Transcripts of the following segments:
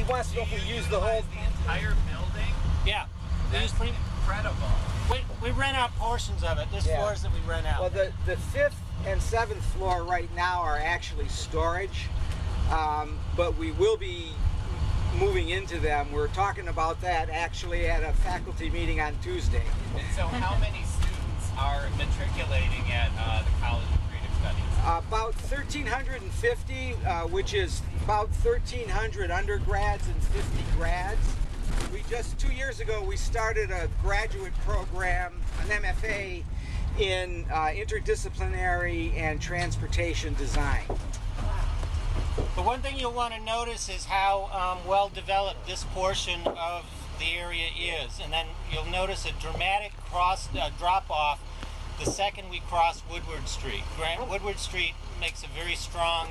wants to know if we use the whole... The entire building? Yeah. That's incredible. We rent out portions of it. There's floors that we rent out. Well, the 5th and 7th floor right now are actually storage, but we will be moving into them. We're talking about that actually at a faculty meeting on Tuesday. And so how many students are matriculating at the College of Creative Studies? About 1,350, which is about 1,300 undergrads and 50 grads. We just 2 years ago we started a graduate program, an MFA in interdisciplinary and transportation design. The one thing you'll want to notice is how well developed this portion of the area is, and then you'll notice a dramatic drop off the second we cross Woodward Street. Woodward Street makes a very strong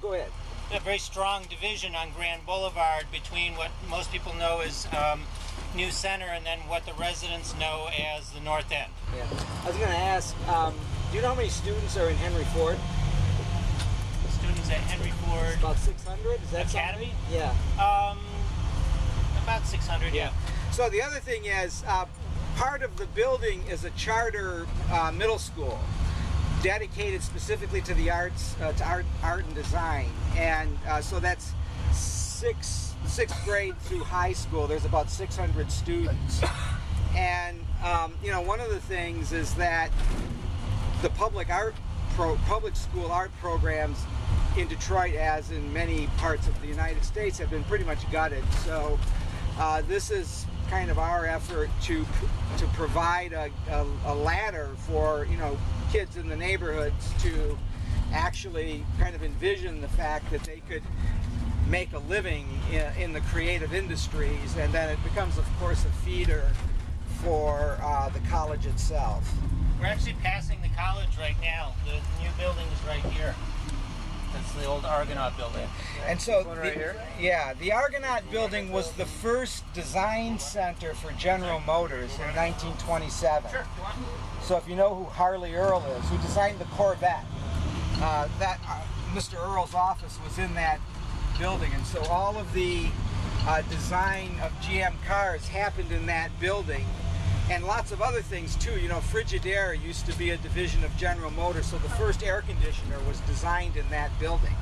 Go ahead. A very strong division on Grand Boulevard between what most people know as New Center and then what the residents know as the North End. Yeah. I was going to ask, do you know how many students are in Henry Ford? Students at Henry Ford. It's about 600? Is that Academy? Something? Yeah. About 600, yeah. So the other thing is, part of the building is a charter middle school dedicated specifically to the arts, to art and design, and so that's sixth grade through high school. There's about 600 students, and you know, one of the things is that the public school art programs in Detroit, as in many parts of the United States, have been pretty much gutted. So this is kind of our effort to provide a ladder for, you know, kids in the neighborhoods to actually kind of envision the fact that they could make a living in the creative industries, and then it becomes, of course, a feeder for the college itself. We're actually passing the college right now. The new building is right here. That's the old Argonaut building. And so, right here? Yeah, the Argonaut building was the first design center for General Motors in 1927. Sure. So if you know who Harley Earl is, who designed the Corvette, Mr. Earl's office was in that building, and so all of the design of GM cars happened in that building. And lots of other things too. You know, Frigidaire used to be a division of General Motors, so the first air conditioner was designed in that building.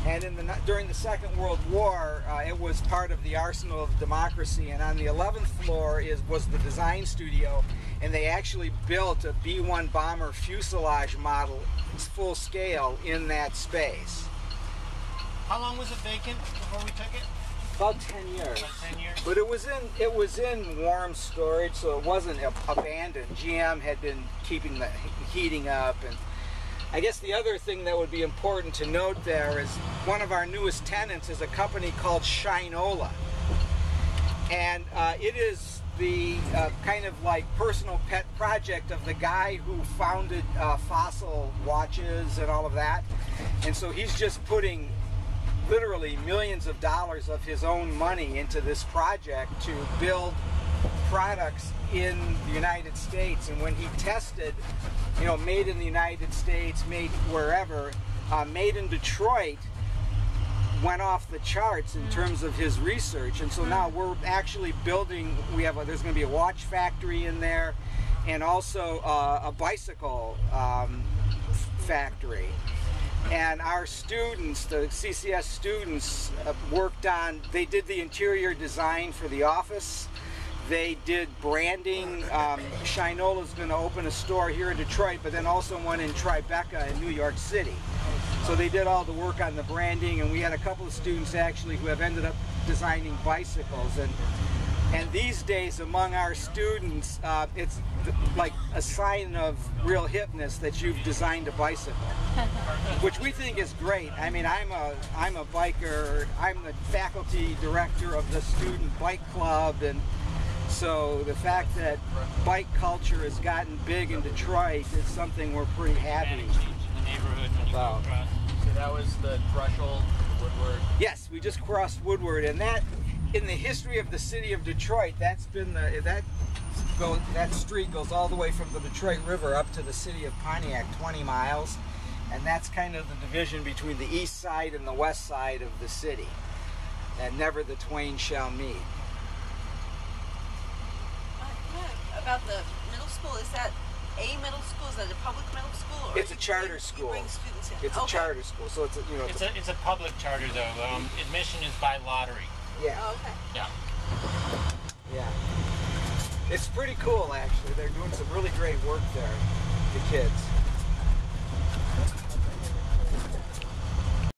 And during the Second World War, it was part of the arsenal of democracy. And on the 11th floor was the design studio, and they actually built a B-1 bomber fuselage model, full scale, in that space. How long was it vacant before we took it? About 10 years. About 10 years. But it was in warm storage, so it wasn't abandoned. GM had been keeping the heating up, and I guess the other thing that would be important to note there is one of our newest tenants is a company called Shinola, and it is the kind of like personal pet project of the guy who founded Fossil Watches and all of that, and so he's just putting literally millions of dollars of his own money into this project to build products in the United States. And when he tested, you know, made in the United States, made wherever, made in Detroit, went off the charts in terms of his research. And so now we're actually building, there's going to be a watch factory in there, and also a bicycle factory. And our students, the CCS students, they did the interior design for the office. They did branding. Shinola's going to open a store here in Detroit, but then also one in Tribeca in New York City. So they did all the work on the branding, and we had a couple of students actually who have ended up designing bicycles. And these days, among our students, it's like a sign of real hipness that you've designed a bicycle, which we think is great. I mean, I'm a biker. I'm the faculty director of the student bike club, and so the fact that bike culture has gotten big in Detroit is something we're pretty happy about. So that was the threshold of Woodward? Yes, we just crossed Woodward, and that, in the history of the city of Detroit, that's been that street goes all the way from the Detroit River up to the city of Pontiac, 20 miles, and that's kind of the division between the east side and the west side of the city. and never the twain shall meet. Yeah, about the middle school, is that a middle school? Is that a public middle school? Or It's a charter school. You bring students in? It's a charter school, so it's a, you know, It's a public charter though. Admission is by lottery. yeah, Oh, okay. Yeah. yeah. It's pretty cool actually. They're doing some really great work there, the kids.